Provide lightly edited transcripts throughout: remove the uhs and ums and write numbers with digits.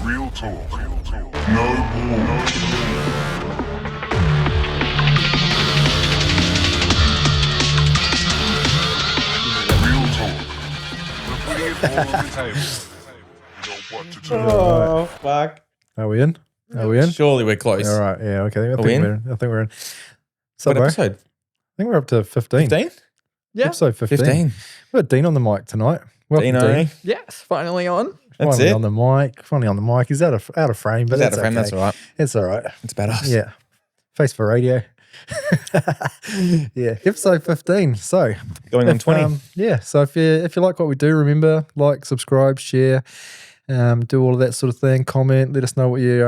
Real talk. No more. Real talk. We're putting it all on the table. You know what to do. Oh, fuck. Are we in? Are we in? Surely we're close. All right. Yeah. Okay. I think we in? we're in. So, What bro, I episode? think we're up to 15. 15? Yeah. Episode 15. 15. We've got Dean on the mic tonight. Welcome, Dino. Dean. Yes, finally on. That's Finally it. on the mic. Finally on the mic. He's out of frame, but He's out that's of frame, okay. that's all right. It's all right. It's about us. Yeah. Face for radio. Yeah. Episode 15. So Going on 20. yeah. So if you like what we do, remember, like, subscribe, share, do all of that sort of thing. Comment. Let us know what you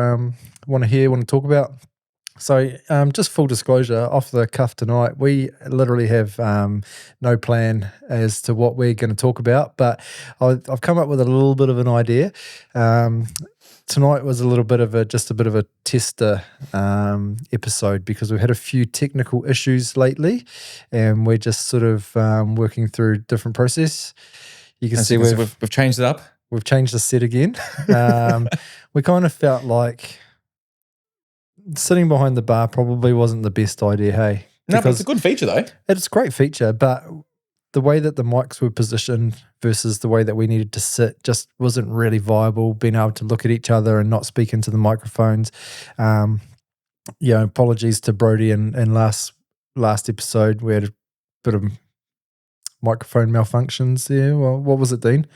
want to hear, want to talk about. So just full disclosure, off the cuff tonight, we literally have no plan as to what we're going to talk about, but I've come up with a little bit of an idea. Tonight was a little bit of a tester episode because we've had a few technical issues lately, and we're just sort of working through different process. You can see we've changed it up. we've changed the set again. We kind of felt like sitting behind the bar probably wasn't the best idea, hey? No, but it's a good feature though. It's a great feature, but the way that the mics were positioned versus the way that we needed to sit just wasn't really viable, being able to look at each other and not speak into the microphones. Apologies to Brody and last episode, we had a bit of microphone malfunctions there. Well, what was it, Dean?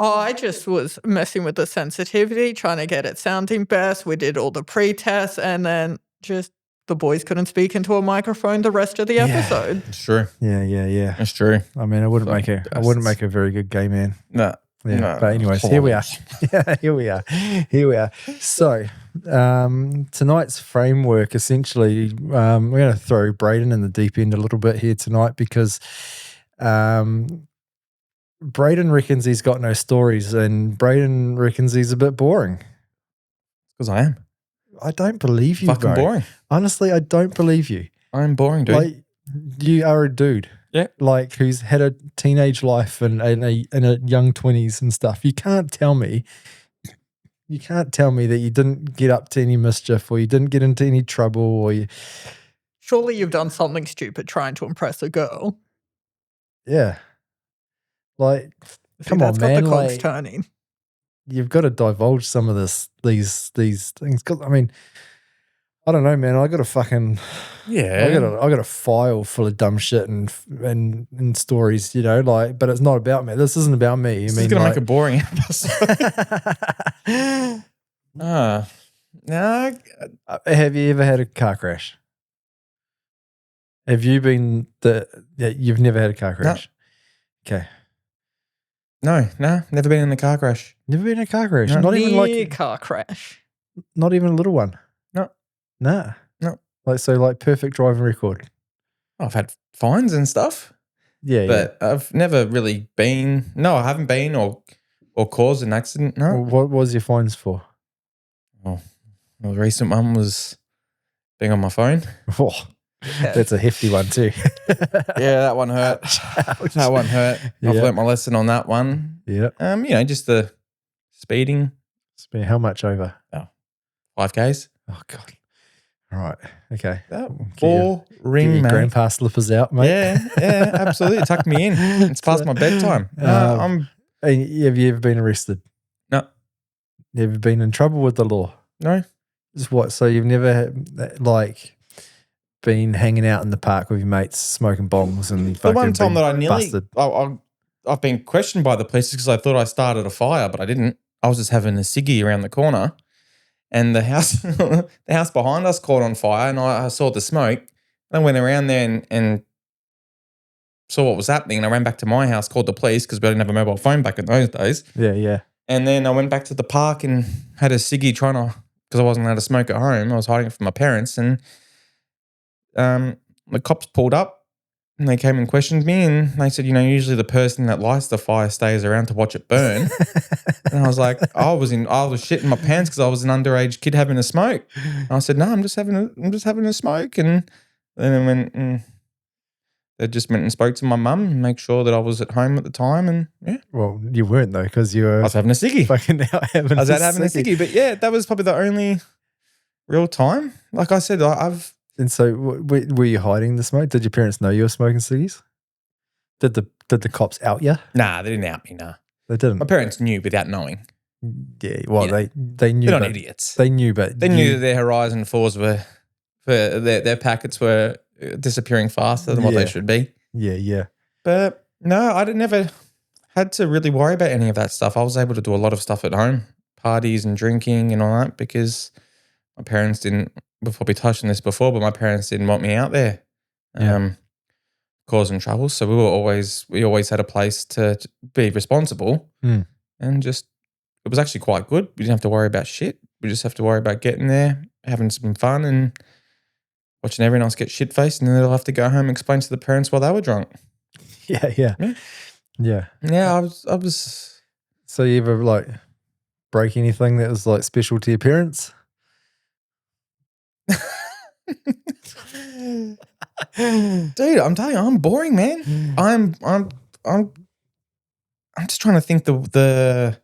Oh, I just was messing with the sensitivity, trying to get it sounding best. We did all the pre-tests, and then just the boys couldn't speak into a microphone the rest of the episode. It's true. Yeah. It's true. I mean, I wouldn't Fucking make a very good gay man. No. Yeah, No. but anyways, here we are. Yeah, here we are. So tonight's framework, essentially, we're going to throw Brayden in the deep end a little bit here tonight because Brayden reckons he's got no stories, and Brayden reckons he's a bit boring. Because I am. I don't believe you, Fucking bro. boring. Honestly, I don't believe you. I'm boring, dude. Like, you are a dude. Yeah. Like, who's had a teenage life and in a young 20s and stuff. You can't tell me that you didn't get up to any mischief or you didn't get into any trouble or you. Surely you've done something stupid trying to impress a girl. Yeah. Like, See, come on, that's got man. the cogs Like, turning. you've got to divulge some of these things. 'Cause, I mean, I don't know, man. I got a fucking yeah. I got a file full of dumb shit and stories, you know, like, but it's not about me. This isn't about me. This is going to make a boring episode. No. Have you ever had a car crash? Have you been you've never had a car crash? Okay. No, never been in a car crash. Never been in a car crash? No. Not even Near like, car crash. not even a little one? No. Nah. No. Like perfect driving record. I've had fines and stuff, Yeah, but I've never really been. No, I haven't been or caused an accident. yeah. No. What was your fines for? Oh, the recent one was being on my phone. Oh, that's a hefty one too. Yeah, that one hurt. Ouch. That one hurt. I've Yeah. learnt my lesson on that one. Yeah. Just the speeding, How much over? 5Ks. Oh God. All right. Okay. That Get your boring, mate. grandpa slippers out, mate. Yeah, absolutely. It tucked me in. It's past my bedtime. Hey, have you ever been arrested? No. You ever been in trouble with the law? No. Just what? So you've never been hanging out in the park with your mates, smoking bongs and The one time that I busted. I've been questioned by the police because I thought I started a fire, but I didn't. I was just having a ciggy around the corner, and the house, the house behind us caught on fire, and I saw the smoke. And I went around there and saw what was happening, and I ran back to my house, called the police because we didn't have a mobile phone back in those days. Yeah. And then I went back to the park and had a ciggy because I wasn't allowed to smoke at home. I was hiding it from my parents, and the cops pulled up and they came and questioned me, and they said, usually the person that lights the fire stays around to watch it burn. And I was like, I was shitting my pants because I was an underage kid having a smoke. And I said, no, I'm just having a smoke. And then they just went and spoke to my mum and make sure that I was at home at the time. And yeah, Well, you weren't though, because you I were was having a ciggy. fucking out having I was out having a ciggy. But yeah, that was probably the only real time. Like I said, I've And so, were you hiding the smoke? Did your parents know you were smoking ciggies? Did the cops out you? nah, they didn't out me. Nah, They didn't. my parents knew without knowing. Yeah. Well, Yeah. they knew. They're not but idiots. They knew, but They knew that their Horizon 4s were, their packets were disappearing faster than what Yeah. they should be. Yeah. But no, I never had to really worry about any of that stuff. I was able to do a lot of stuff at home, parties and drinking and all that, because my parents didn't, we've probably touched on this before, but my parents didn't want me out there causing trouble. So we always had a place to be responsible and just, it was actually quite good. We didn't have to worry about shit. We just have to worry about getting there, having some fun and watching everyone else get shit-faced, and then they'll have to go home and explain to the parents why they were drunk. Yeah. Yeah, I was. So you ever like break anything that was like special to your parents? Dude, I'm telling you, I'm boring, man. I'm just trying to think the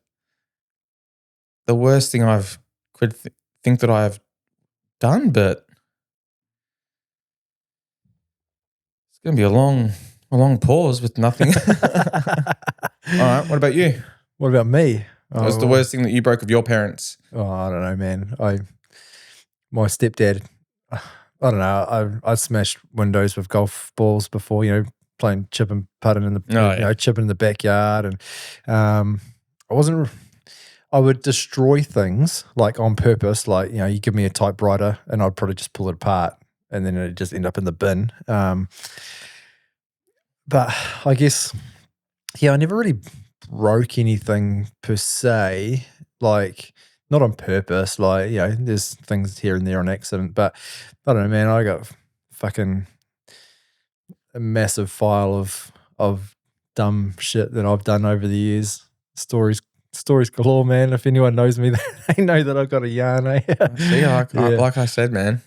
worst thing I've could think that I've done, but it's gonna be a long pause with nothing. All right, what about you? What about me? What was the worst thing that you broke of your parents? Oh, I don't know, man. My stepdad, I don't know. I smashed windows with golf balls before, playing chip and putting in the, chipping in the backyard, and I would destroy things like on purpose. Like, you give me a typewriter and I'd probably just pull it apart and then it'd just end up in the bin. But I guess, I never really broke anything per se, like not on purpose. Like, there's things here and there on accident, but I don't know, man. I got fucking a massive file of dumb shit that I've done over the years. Stories galore, man. If anyone knows me, they know that I've got a yarn. See, like I said, man,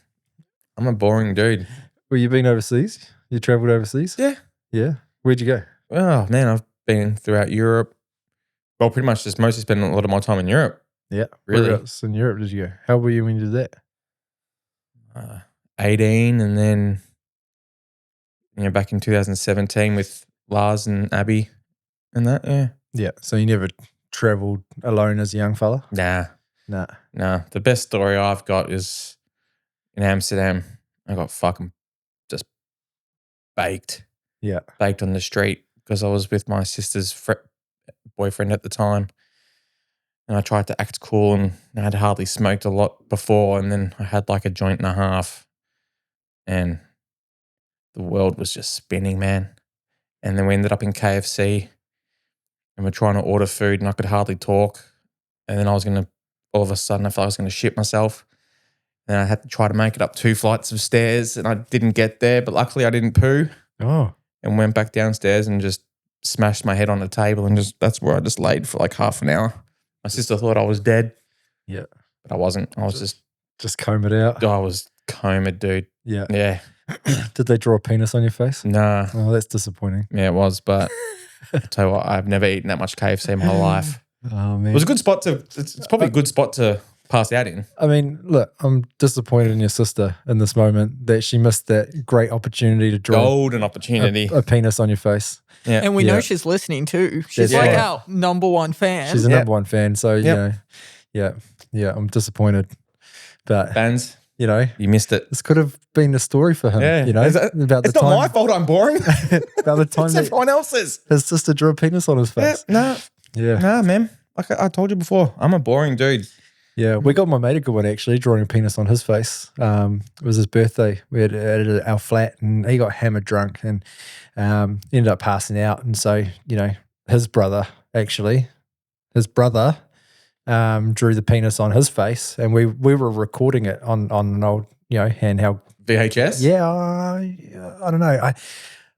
I'm a boring dude. Well, you been overseas? You traveled overseas? Yeah. Where'd you go? Oh man, I've been throughout Europe. Well, pretty much just mostly spent a lot of my time in Europe. Yeah. Really? Where else in Europe did you go? How old were you when you did that? 18, and then back in 2017 with Lars and Abby and that. Yeah. Yeah. So you never traveled alone as a young fella? Nah. Nah. The best story I've got is in Amsterdam. I got fucking just baked. Yeah. Baked on the street because I was with my sister's boyfriend at the time. And I tried to act cool, and I had hardly smoked a lot before, and then I had like a joint and a half, and the world was just spinning, man. And then we ended up in KFC, and we're trying to order food, and I could hardly talk. And then all of a sudden, I felt I was going to shit myself. And I had to try to make it up 2 flights of stairs, and I didn't get there, but luckily I didn't poo. Oh. And went back downstairs and just smashed my head on the table, and that's where I just laid for like half an hour. My sister thought I was dead. Yeah. But I wasn't. I was just comb it out. I was combed, dude. Yeah. Yeah. Did they draw a penis on your face? Nah. Oh, that's disappointing. Yeah, it was. But I'll tell you what, I've never eaten that much KFC in my life. Oh, man. It was a good spot it's probably a good spot to pass out in. I mean, look, I'm disappointed in your sister in this moment that she missed that great opportunity to draw Golden opportunity. a penis on your face. Yeah. And we know she's listening too. She's That's like right. our number one fan. She's a number one fan. So, Yep. yeah, I'm disappointed. But, Fans, you missed it. this could have been the story for him, Yeah. about the It's not time. my fault I'm boring. About the time It's that everyone else's. his sister drew a penis on his face. Yeah. Nah, man. Like I told you before, I'm a boring dude. Yeah, we got my mate a good one actually, drawing a penis on his face. It was his birthday. We had it at our flat, and he got hammered drunk and ended up passing out. And so, his brother drew the penis on his face, and we were recording it on an old handheld VHS? Yeah, I don't know.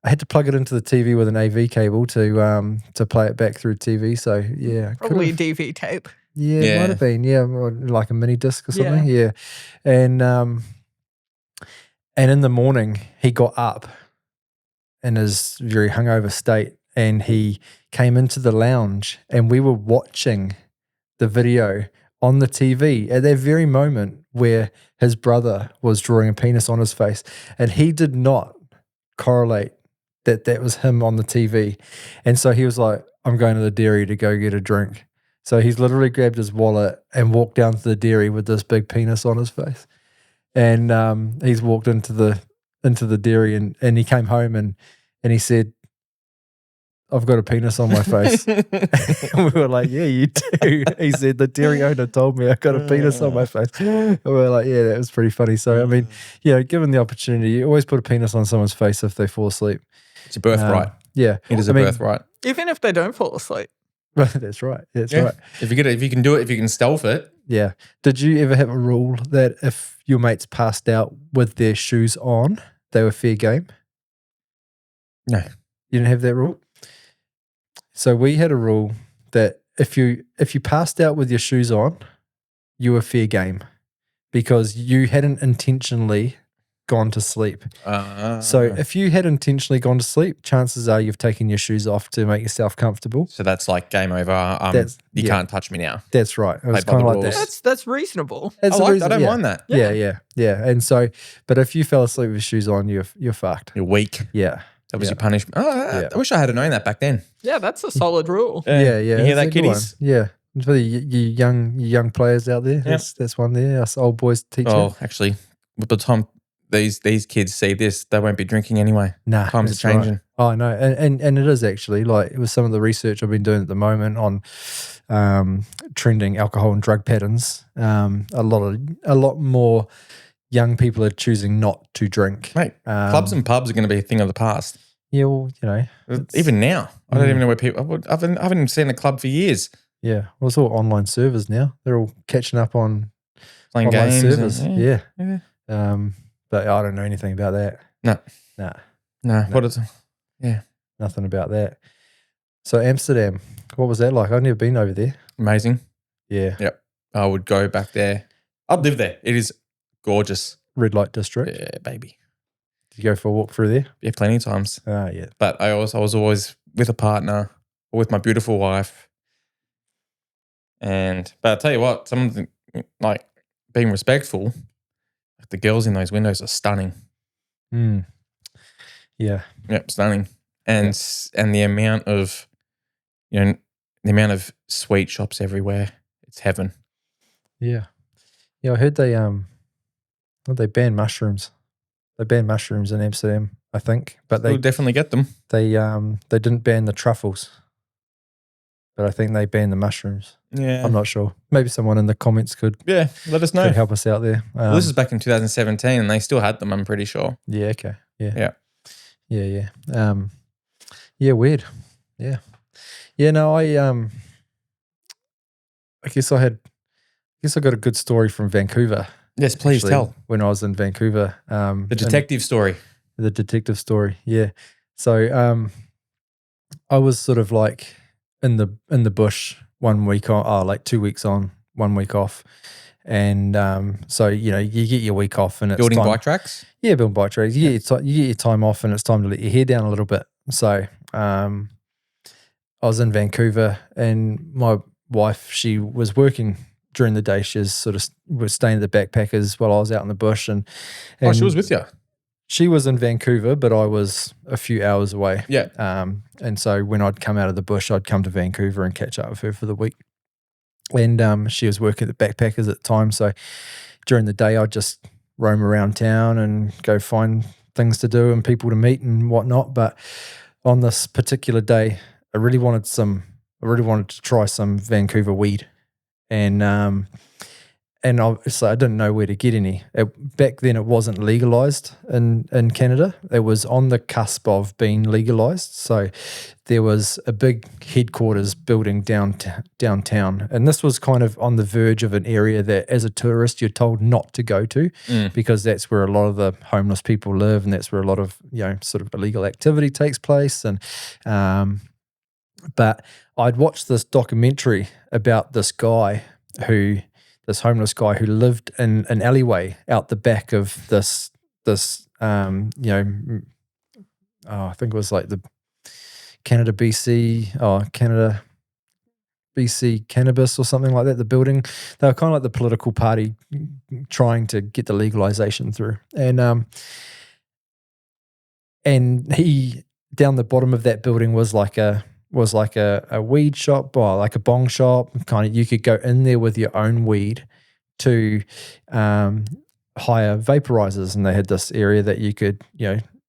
I had to plug it into the TV with an AV cable to play it back through TV. So yeah, Probably DV tape. Yeah, it might have been. Yeah, or like a mini disc or something. Yeah. And in the morning he got up in his very hungover state, and he came into the lounge, and we were watching the video on the TV at that very moment where his brother was drawing a penis on his face, and he did not correlate that was him on the TV. And so he was like, I'm going to the dairy to go get a drink. So he's literally grabbed his wallet and walked down to the dairy with this big penis on his face. And he's walked into the dairy, and he came home and he said, I've got a penis on my face. And we were like, yeah, you do. He said, the dairy owner told me I got a penis on my face. And we were like, yeah, that was pretty funny. So, I mean, given the opportunity, you always put a penis on someone's face if they fall asleep. It's a birthright. Yeah. It is a birthright. Even if they don't fall asleep. That's right. That's right. If you can do it, if you can stealth it. Yeah. Did you ever have a rule that if your mates passed out with their shoes on, they were fair game? No. You didn't have that rule? So we had a rule that if you passed out with your shoes on, you were fair game because you hadn't intentionally gone to sleep. So if you had intentionally gone to sleep, chances are you've taken your shoes off to make yourself comfortable. So that's like game over. You can't touch me now. That's right. It was Play by kind of the like rules. that. That's reasonable. It's I a reason- don't yeah. mind that. Yeah. And so, but if you fell asleep with your shoes on, you're fucked. You're weak. Yeah. That was Yeah. your punishment. I wish I had known that back then. Yeah, that's a solid rule. Yeah. You hear That's that, a good one. kiddies? Yeah. For the young players out there, that's one there. Us old boys teaching. Oh, actually, by the time these kids see this, they won't be drinking anyway. Nah, Times that's are changing. Right. Oh, no. And it is actually like, it was some of the research I've been doing at the moment on trending alcohol and drug patterns. A lot more young people are choosing not to drink. Mate, clubs and pubs are going to be a thing of the past. Yeah, well, Even now, I don't even know where people. I haven't even seen a club for years. Yeah, well, it's all online servers now. They're all catching up on Playing online games. servers. Yeah. But I don't know anything about that. No. What is? Nothing about that. So Amsterdam, what was that like? I've never been over there. Amazing. Yeah. Yep. I would go back there. I'd live there. It is gorgeous. Red light district. Yeah, baby. Did you go for a walk through there? Yeah, plenty of times. Yeah. But I was always with a partner or with my beautiful wife. But I'll tell you what, some of the, like being respectful, the girls in those windows are stunning. Yeah. Yep, stunning. And the amount of, the amount of sweet shops everywhere, it's heaven. Yeah. Yeah, I heard they banned mushrooms. They banned mushrooms in Amsterdam, I think. But We'll definitely get them. they didn't ban the truffles. But I think they banned the mushrooms. Yeah. I'm not sure. Maybe someone in the comments could Let us know. could help us out there. Well, this is back in 2017 and they still had them, I'm pretty sure. Yeah, okay. Yeah. Yeah. Yeah, weird. Yeah. Yeah, no, I guess I got a good story from Vancouver. Yes, please actually, tell. When I was in Vancouver. The detective story. The detective story, yeah. So I was sort of like in the bush 1 week on, like 2 weeks on, 1 week off. And so, you get your week off and it's Building time, bike tracks? Yeah, building bike tracks. You get your time off and it's time to let your hair down a little bit. So I was in Vancouver and my wife, she was working during the day. She was staying at the backpackers while I was out in the bush. And she was with you? She was in Vancouver, but I was a few hours away. Yeah. And so when I'd come out of the bush, I'd come to Vancouver and catch up with her for the week. And she was working at the backpackers at the time. So during the day, I'd just roam around town and go find things to do and people to meet and whatnot. But on this particular day, I really wanted to try some Vancouver weed. And obviously I didn't know where to get any. Back then it wasn't legalized in Canada. It was on the cusp of being legalized. So there was a big headquarters building downtown. And this was kind of on the verge of an area that as a tourist you're told not to go to because that's where a lot of the homeless people live and that's where a lot of, sort of illegal activity takes place. And but I'd watched this documentary about this homeless guy who lived in an alleyway out the back of this I think it was like the Canada BC cannabis or something like that. The building, they were kind of like the political party trying to get the legalization through. And he, down the bottom of that building was like a weed shop, or like a bong shop. Kind of, you could go in there with your own weed to hire vaporizers, and they had this area that you could,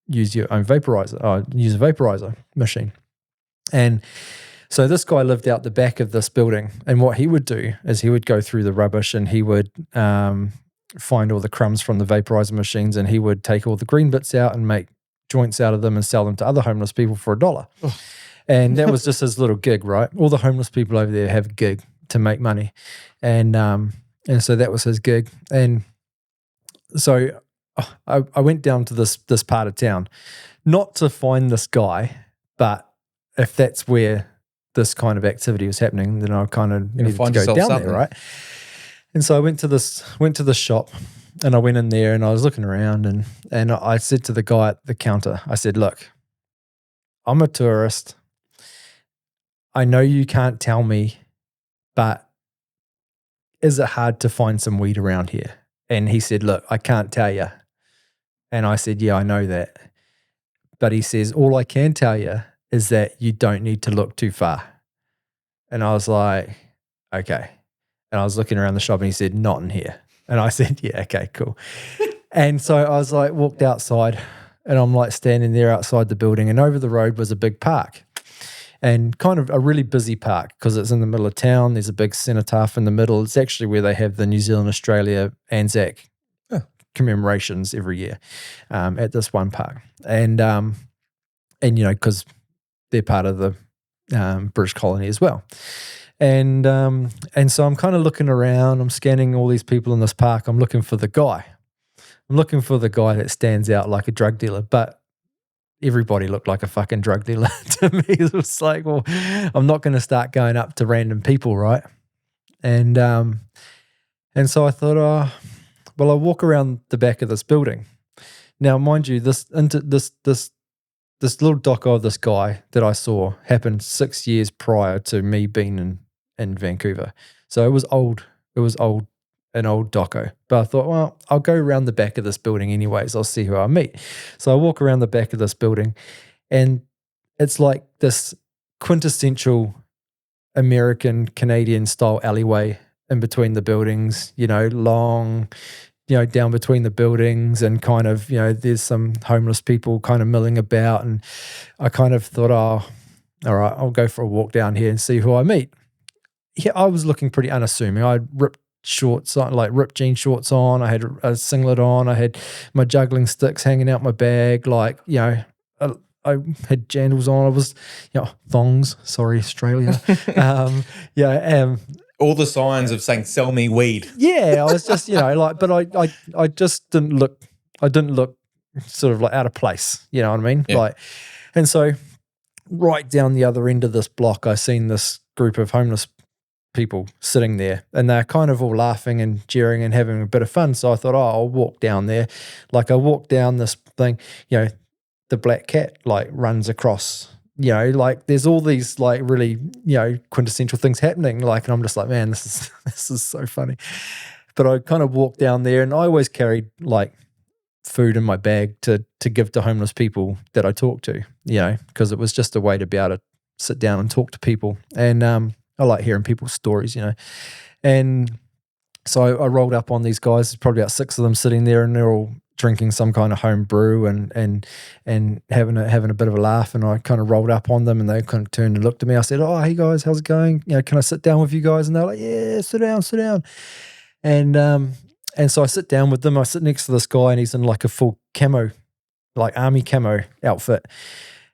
use your own vaporizer, or use a vaporizer machine. And so this guy lived out the back of this building, and what he would do is he would go through the rubbish, and he would find all the crumbs from the vaporizer machines, and he would take all the green bits out and make joints out of them and sell them to other homeless people for $1. Oh. And that was just his little gig, right? All the homeless people over there have a gig to make money. And so that was his gig. And so I went down to this part of town, not to find this guy, but if that's where this kind of activity was happening, then I kind of needed to go down there, right? And so I went to this shop, and I went in there, and I was looking around, and I said to the guy at the counter, I said, look, I'm a tourist. I know you can't tell me, but is it hard to find some weed around here? And he said, look, I can't tell you. And I said, yeah, I know that. But he says, all I can tell you is that you don't need to look too far. And I was like, okay. And I was looking around the shop, and he said, not in here. And I said, yeah, okay, cool. And so I was like, walked outside, and I'm like standing there outside the building, and over the road was a big park, and kind of a really busy park because it's in the middle of town. There's a big cenotaph in the middle. It's actually where they have the New Zealand, Australia, Anzac commemorations every year at this one park. And because they're part of the British colony as well. And so I'm kind of looking around. I'm scanning all these people in this park. I'm looking for the guy. I'm looking for the guy that stands out like a drug dealer, but everybody looked like a fucking drug dealer to me. It was like, well, I'm not going to start going up to random people, right? And so I thought, I'll walk around the back of this building. Now, mind you, this little doco of this guy that I saw happened 6 years prior to me being in Vancouver. So it was old. It was an old doco. But I thought, well, I'll go around the back of this building anyways. I'll see who I meet. So I walk around the back of this building, and it's like this quintessential American, Canadian style alleyway in between the buildings, long, down between the buildings, and kind of, there's some homeless people kind of milling about. And I kind of thought, all right, I'll go for a walk down here and see who I meet. Yeah, I was looking pretty unassuming. I had ripped shorts on, like ripped jean shorts on. I had a singlet on. I had my juggling sticks hanging out my bag. Like, I had jandals on. I was, thongs. Sorry, Australia. All the signs of saying, sell me weed. Yeah, I was just, but I just didn't look, sort of like out of place. You know what I mean? Yeah. And so right down the other end of this block, I seen this group of homeless people sitting there, and they're kind of all laughing and jeering and having a bit of fun. So I thought, I'll walk down there. Like I walked down this thing, the black cat like runs across, like there's all these like really, quintessential things happening. Like, and I'm just like, man, this is so funny. But I kind of walked down there, and I always carried like food in my bag to give to homeless people that I talk to, because it was just a way to be able to sit down and talk to people. And I like hearing people's stories, And so I rolled up on these guys. There's probably about 6 of them sitting there, and they're all drinking some kind of home brew and having a bit of a laugh. And I kind of rolled up on them, and they kind of turned and looked at me. I said, "Oh, hey guys, how's it going? Can I sit down with you guys?" And they're like, "Yeah, sit down." And so I sit down with them. I sit next to this guy, and he's in like a full camo, like army camo outfit.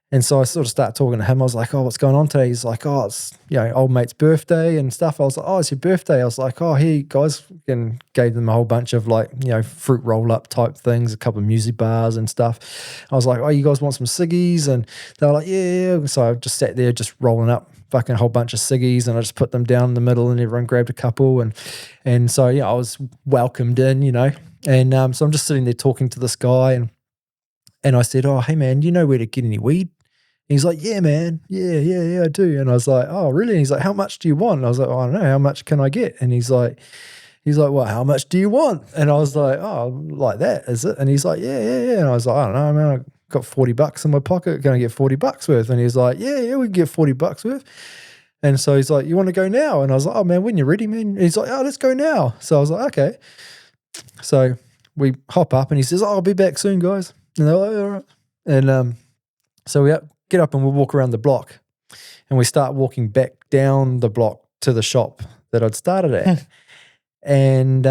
And so I sort of start talking to him. I was like, "Oh, what's going on today?" He's like, "Oh, it's old mate's birthday and stuff." I was like, "Oh, it's your birthday." I was like, "Oh, here, guys," and gave them a whole bunch of like fruit roll up type things, a couple of music bars and stuff. I was like, "Oh, you guys want some ciggies?" And they were like, "Yeah." So I just sat there, just rolling up fucking a whole bunch of ciggies, and I just put them down in the middle, and everyone grabbed a couple, and so I was welcomed in, And so I'm just sitting there talking to this guy, And I said, oh, hey, man, do you know where to get any weed? And he's like, yeah, man. Yeah, I do. And I was like, oh, really? And he's like, how much do you want? And I was like, oh, I don't know. How much can I get? And he's like, well, how much do you want? And I was like, oh, like that, is it? And he's like, yeah. And I was like, I don't know, man. I got $40 in my pocket. Can I get $40 worth? And he's like, yeah, we can get $40 worth. And so he's like, you want to go now? And I was like, oh, man, when you're ready, man. And he's like, oh, let's go now. So I was like, okay. So we hop up and he says, oh, I'll be back soon, guys. And they're like, all right. And so we get up and we walk around the block and we start walking back down the block to the shop that I'd started at. And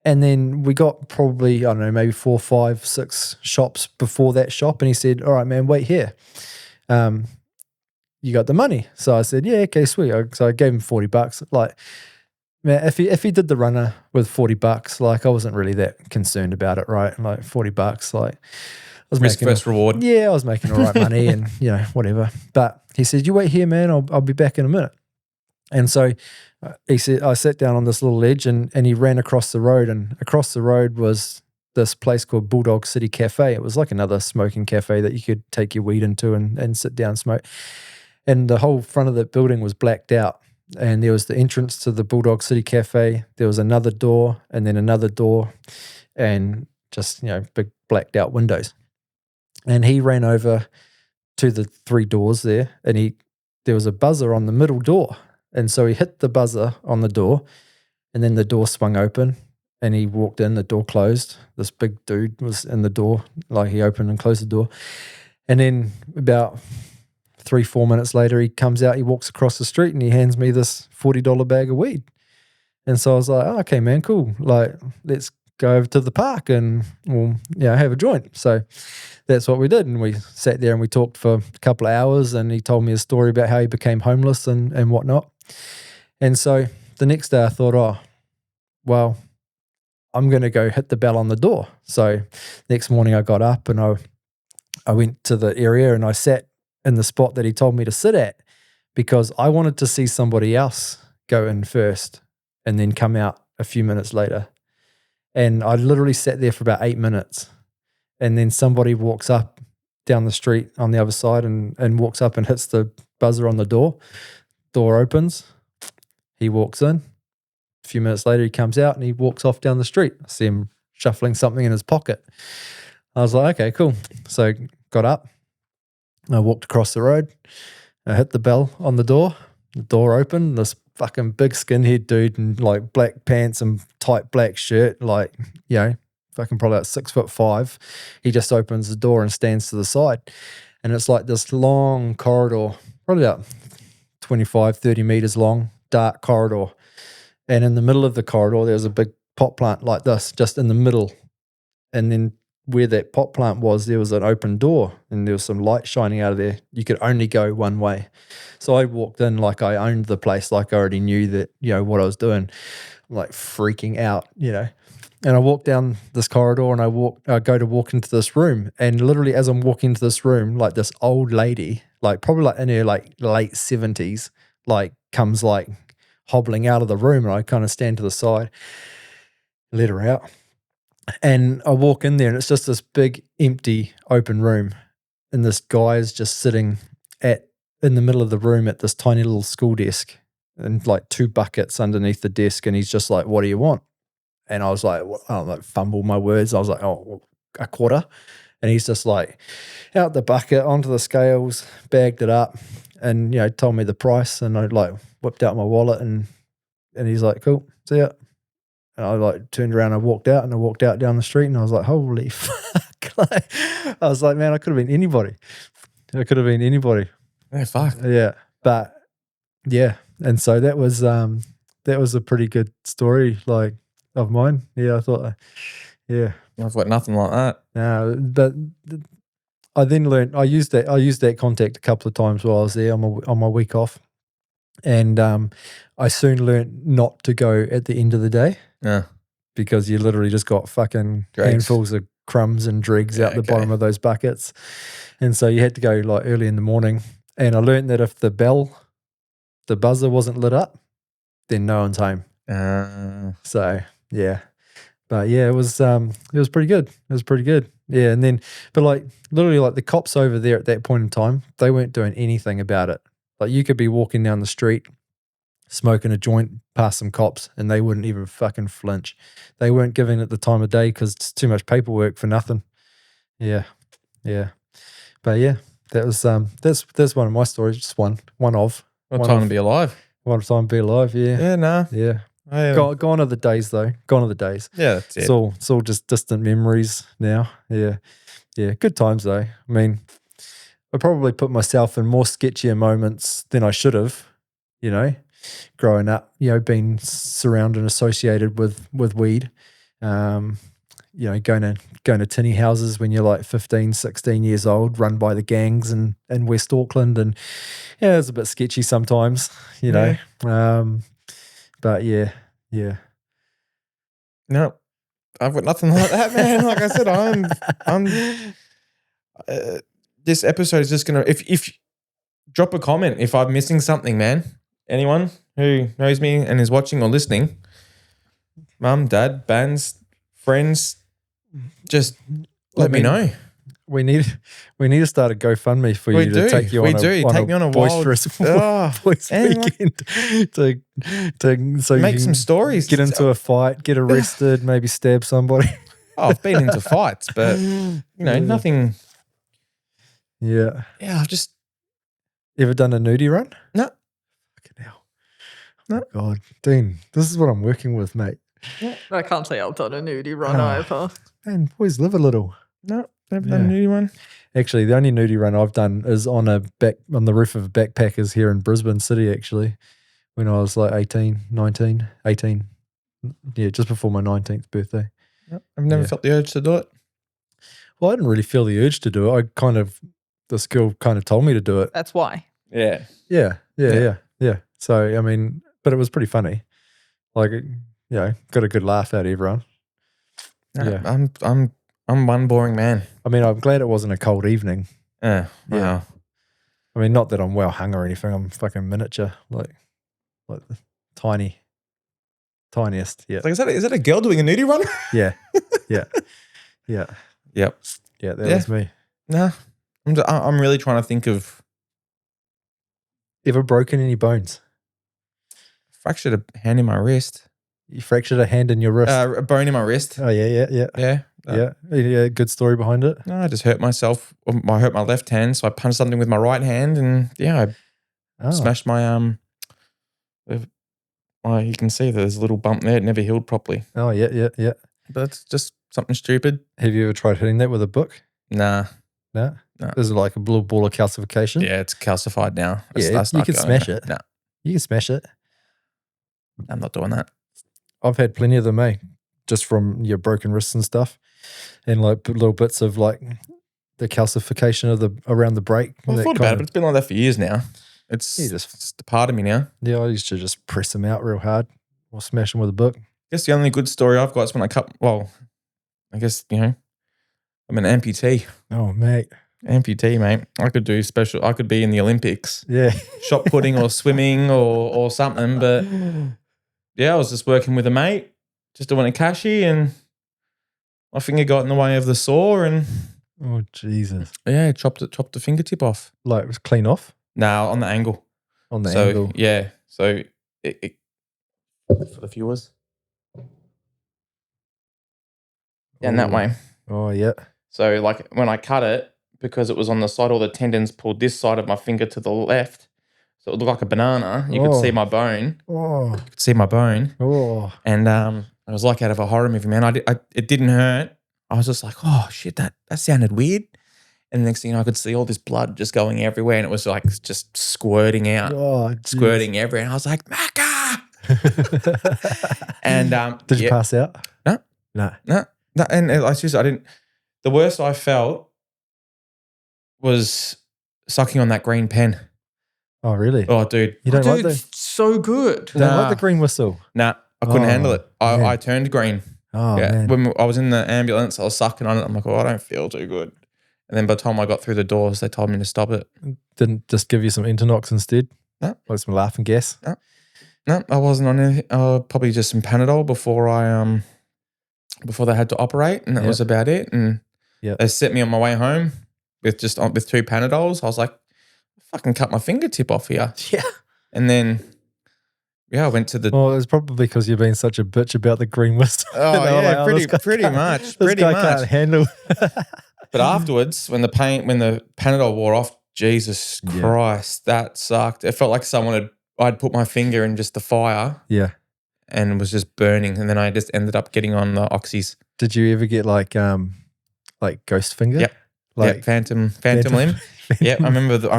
then we got probably, I don't know, maybe 4, 5, 6 shops before that shop. And he said, all right, man, wait here. You got the money? So I said, yeah, okay, sweet. So I gave him $40. Like, man, if he did the runner with $40, like I wasn't really that concerned about it, right? Like $40, like I was making first reward. Yeah, I was making all right money and whatever. But he said, you wait here, man. I'll be back in a minute. And so he said, I sat down on this little ledge and he ran across the road, and across the road was this place called Bulldog City Cafe. It was like another smoking cafe that you could take your weed into and sit down and smoke. And the whole front of the building was blacked out. And there was the entrance to the Bulldog City Cafe. There was another door and then another door and just, big blacked out windows. And he ran over to the 3 doors there, and there was a buzzer on the middle door. And so he hit the buzzer on the door, and then the door swung open and he walked in, the door closed. This big dude was in the door, like he opened and closed the door. And then about 3-4 minutes later, he comes out, he walks across the street and he hands me this $40 bag of weed. And so I was like, oh, okay, man, cool. Like, let's go over to the park and we'll, have a joint. So that's what we did. And we sat there and we talked for a couple of hours, and he told me a story about how he became homeless and whatnot. And so the next day I thought, oh, well, I'm going to go hit the bell on the door. So next morning I got up and I went to the area and I sat in the spot that he told me to sit at, because I wanted to see somebody else go in first and then come out a few minutes later. And I literally sat there for about 8 minutes. And then somebody walks up down the street on the other side and walks up and hits the buzzer on the door. Door opens. He walks in. A few minutes later, he comes out and he walks off down the street. I see him shuffling something in his pocket. I was like, okay, cool. So got up. I walked across the road. I hit the bell on the door. The door opened. This fucking big skinhead dude in like black pants and tight black shirt, like, fucking probably like 6'5". He just opens the door and stands to the side. And it's like this long corridor, probably about 25, 30 meters long, dark corridor. And in the middle of the corridor, there's a big pot plant like this, just in the middle. And then where that pot plant was, there was an open door and there was some light shining out of there. You could only go one way. So I walked in like I owned the place, like I already knew that, what I was doing. I'm like freaking out, And I walk down this corridor and I go to walk into this room. And literally as I'm walking into this room, like this old lady, like probably like in her like late 70s, like comes like hobbling out of the room, and I kind of stand to the side, let her out. And I walk in there and it's just this big empty open room. And this guy is just sitting in the middle of the room at this tiny little school desk and like 2 buckets underneath the desk. And he's just like, what do you want? And I was like, I don't know, fumble my words. I was like, oh, a quarter. And he's just like out the bucket onto the scales, bagged it up and, told me the price. And I like whipped out my wallet and he's like, cool, see ya. And I like turned around and walked out down the street and I was like, holy fuck. Like, I was like, man, I could have been anybody. Oh, fuck. Yeah. But yeah. And so that was a pretty good story, like, of mine. Yeah. I thought, yeah. I've got nothing like that. No, but I then learned, I used that contact a couple of times while I was there on my week off. And I soon learned not to go at the end of the day. Yeah. Because you literally just got fucking handfuls of crumbs and dregs out the bottom of those buckets. And so you had to go like early in the morning. And I learned that if the buzzer wasn't lit up, then no one's home. So yeah. But yeah, it was pretty good. Yeah, and then, but like literally, like the cops over there at that point in time, they weren't doing anything about it. Like you could be walking down the street, smoking a joint past some cops, and they wouldn't even fucking flinch. They weren't giving it the time of day because it's too much paperwork for nothing. Yeah, yeah, but yeah, that was that's one of my stories. Just one of What one time of- to be alive? one time to be alive. Yeah, Yeah, nah. yeah. I, Gone are the days though. Gone are the days. yeah, that's it. It's all just distant memories now. Yeah. Yeah. Good times though. I mean, I probably put myself in more sketchier moments than I should have, you know, growing up, you know, being surrounded and associated with weed. You know, going to tinny houses when you're like 15, 16 years old, run by the gangs in West Auckland. And yeah, it's a bit sketchy sometimes, you know. But yeah. No, I've got nothing like that, man. Like I said, I'm. This episode is just gonna. If drop a comment if I'm missing something, man. Anyone who knows me and is watching or listening, mum, dad, bands, friends, just let me know. We need to start a GoFundMe for We you do. to take you We on do. a Take me on a wild- boisterous Oh, boys and like- weekend to so Make you some can stories. get into a fight, get arrested, maybe stab somebody. Oh, I've been into fights, but you know, nothing. Yeah. Yeah, I've just Ever done a nudie run? no. Fucking hell. No. Oh, God, Dean, this is what I'm working with, mate. I can't say I've done a nudie run Oh. either. Man, boys, live a little. No, never done a Yeah. new one. Actually, the only nudie run I've done is on the roof of backpackers here in Brisbane City, actually, when I was like 18. Yeah, just before my 19th birthday. No, I've never Yeah. felt the urge to do it. Well, I didn't really feel the urge to do it. This girl kind of told me to do it. That's why. Yeah. Yeah. So, I mean, but it was pretty funny. Like, you know, got a good laugh out of everyone. No, Yeah. I'm one boring man. I mean, I'm glad it wasn't a cold evening. Yeah. Yeah. I mean, not that I'm well hung or anything. I'm fucking miniature, like the tiniest. Yeah. Like, is that a girl doing a nudie run? Yeah. Yeah. Yeah. Yep. Yeah. That Yeah. was me. Nah. I'm really trying to think of Ever broken any bones? fractured a hand in my wrist. You fractured a hand in your wrist. A bone in my wrist. Oh, yeah. Yeah. Yeah. Good story behind it. No, I just hurt myself. I hurt my left hand, so I punched something with my right hand, and yeah, I Oh. smashed my you can see there's a little bump there. It never healed properly. Oh, yeah. But it's just something stupid. Have you ever tried hitting that with a book? Nah. No. No. Is it like a little ball of calcification? Yeah, it's calcified now. Yeah, That's you not can going smash there. it. No, You can smash it. I'm not doing that. I've had plenty of them, just from your broken wrists and stuff, and like little bits of like the calcification of around the break. Well, I've thought about it, but it's been like that for years now. It's You just a part of me now. Yeah, I used to just press them out real hard or smash them with a book. I guess the only good story I've got is when I cut. Well, I guess I'm an amputee. Oh, mate. Amputee, mate. I could do special. I could be in the Olympics, Yeah. shot putting or swimming or something. But yeah, I was just working with a mate, just doing a cashy, and my finger got in the way of the saw, and Oh, Jesus. yeah, chopped the fingertip off. Like it was clean off No, on the angle. on the So angle. yeah, so it for the viewers. Down that Ooh. way. Oh, yeah. So like when I cut it, because it was on the side, all the tendons pulled this side of my finger to the left. So it looked like a banana. You could see Oh. my bone. Oh. You could see my bone. Oh. And it was like out of a horror movie, man. It didn't hurt. I was just like, oh shit, that sounded weird. And the next thing you know, I could see all this blood just going everywhere, and it was like just squirting out, Oh, squirting everywhere. And I was like, Macca! And Did you yeah. pass out? No. No. No, and I seriously, I didn't. The worst I felt was sucking on that green pen. Oh, really? Oh, dude. You don't like Dude, the it's so good. you don't Nah. like the green whistle? Nah, I couldn't Oh, handle it. man. I turned green. Oh, Yeah, man. when I was in the ambulance, I was sucking on it. I'm like, oh, I don't feel too good. And then by the time I got through the doors, they told me to stop it. Didn't just give you some Internox instead? No. Like some laughing gas? No, I wasn't on anything. Probably just some Panadol before they had to operate, and that Yeah. was about it. And Yeah. They set me on my way home with 2 Panadols. I was like, fucking cut my fingertip off here. Yeah. And then, I went to the. Well, it's probably because you've been such a bitch about the green wisdom. Oh, They were yeah, this guy pretty can't- much. This Pretty guy much. can't handle. But afterwards, when the Panadol wore off, Jesus Yeah. Christ, that sucked. It felt like I'd put my finger in just the fire Yeah. and was just burning. And then I just ended up getting on the oxys. Did you ever get like ghost finger? Yep. Like Yep, phantom limb. Yep, I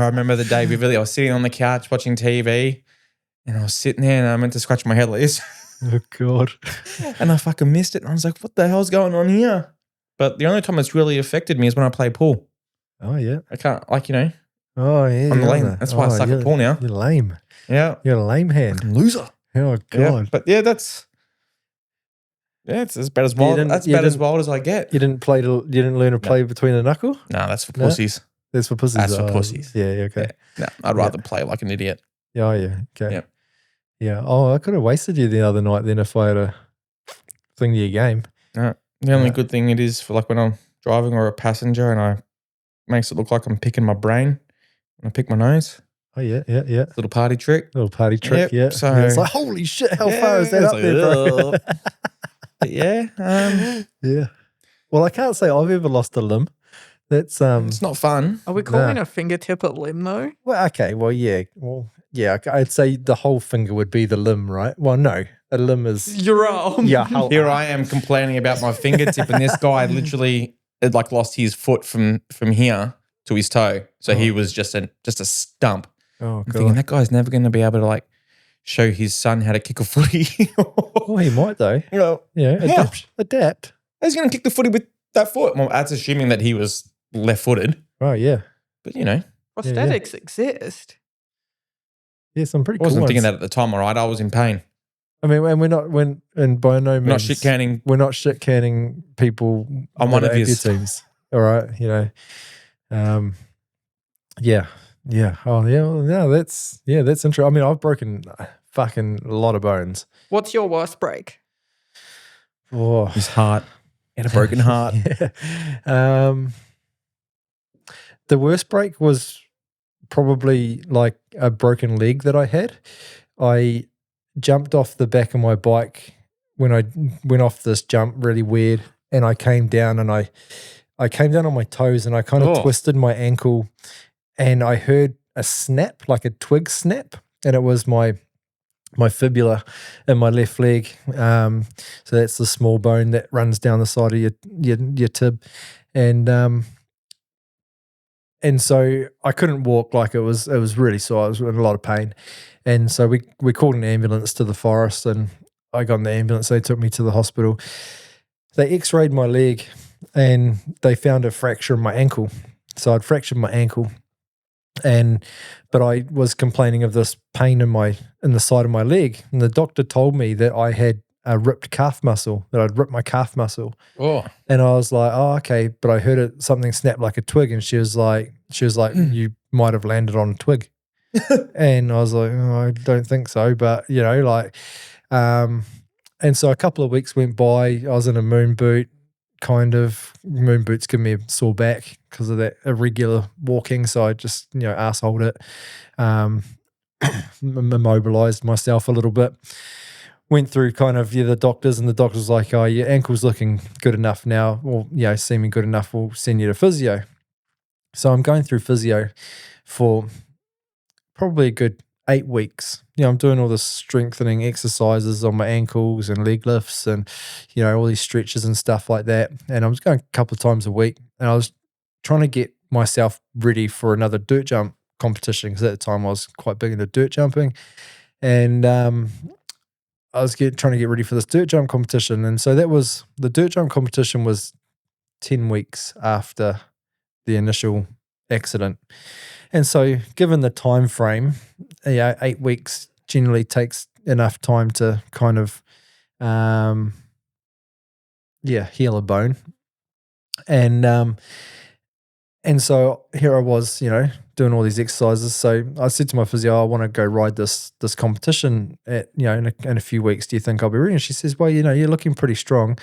remember the day vividly. I was sitting on the couch watching TV and I was sitting there and I meant to scratch my head like this. Oh God. And I fucking missed it. And I was like, what the hell's going on here? But the only time it's really affected me is when I play pool. Oh yeah. I can't, Oh yeah. I'm you're lame. the- That's why I suck at pool now. You're lame. Yeah. You're a lame hand. Loser. Oh Yeah. God. But yeah, it's about as wild. That's about as wild as I get. You didn't learn to play between the knuckle? No, that's for No? pussies. That's for pussies. That's for Oh, pussies. Yeah, okay. No, I'd rather play like an idiot. Yeah, oh, yeah. Okay. Yep. Yeah. Oh, I could have wasted you the other night then if I had a thing to your game. No, the only Yeah. good thing it is for like when I'm driving or a passenger and I makes it look like I'm picking my brain when I pick my nose. Oh yeah, yeah, yeah. Little party trick. Little party trick, Yep, yeah. so- Yeah, it's like, holy shit, how far is that it's up there, bro? like, ugh. But yeah, Yeah. Well, I can't say I've ever lost a limb. That's it's not fun. Are we calling a fingertip a limb though? well, okay. Well, yeah. I'd say the whole finger would be the limb, right? Well, no, a limb is Your arm. yeah. Here I am complaining about my fingertip, and this guy literally had like lost his foot from here to his toe, so he was just a stump. Oh I'm thinking god. that guy's never going to be able to like show his son how to kick a footy. Well, he might though. You know, Yeah. How? Adapt. he's going to kick the footy with that foot. Well, that's assuming that he was left-footed, Oh yeah. but you know, Prosthetics exist. Yeah, some pretty I wasn't cool thinking ones. that at the time. All right, I was in pain. I mean, and by no means Not shit canning. We're not shit canning people. I'm one that of are his. amputees. All right, you know, yeah. Oh yeah, well, no, that's interesting. I mean, I've broken fucking a lot of bones. What's your worst break? Oh, His heart. He had a broken heart. yeah. The worst break was probably like a broken leg that I had. I jumped off the back of my bike when I went off this jump really weird, and I came down and I came down on my toes and I kind of Oh. twisted my ankle, and I heard a snap, like a twig snap, and it was my fibula in my left leg. So that's the small bone that runs down the side of your tib, and so I couldn't walk. Like it was really sore. I was in a lot of pain, and so we called an ambulance to the forest, and I got in the ambulance. They took me to the hospital. They X-rayed my leg, and they found a fracture in my ankle. So I'd fractured my ankle, but I was complaining of this pain in the side of my leg, and the doctor told me that I had a ripped calf muscle, that I'd ripped my calf muscle. Oh, And I was like, oh, okay. But I heard something snap like a twig. And she was like, you might have landed on a twig. And I was like, oh, I don't think so. But, you know, like, and so a couple of weeks went by. I was in a moon boot, kind of. Moon boots give me a sore back because of that irregular walking. So I just, you know, assholed it, immobilized myself a little bit. Went through kind of the doctors, and the doctor was like, oh, your ankle's looking good enough now, or, you know, seeming good enough, we'll send you to physio. So I'm going through physio for probably a good 8 weeks. You know, I'm doing all the strengthening exercises on my ankles and leg lifts and, you know, all these stretches and stuff like that. And I was going a couple of times a week, and I was trying to get myself ready for another dirt jump competition, because at the time I was quite big into dirt jumping. And I was trying to get ready for this dirt jump competition. And so the dirt jump competition was 10 weeks after the initial accident. And so given the time frame, 8 weeks generally takes enough time to kind of, heal a bone. And so here I was, you know, doing all these exercises. So I said to my physio, I want to go ride this competition at, in a few weeks. Do you think I'll be ready? And she says, well, you're looking pretty strong,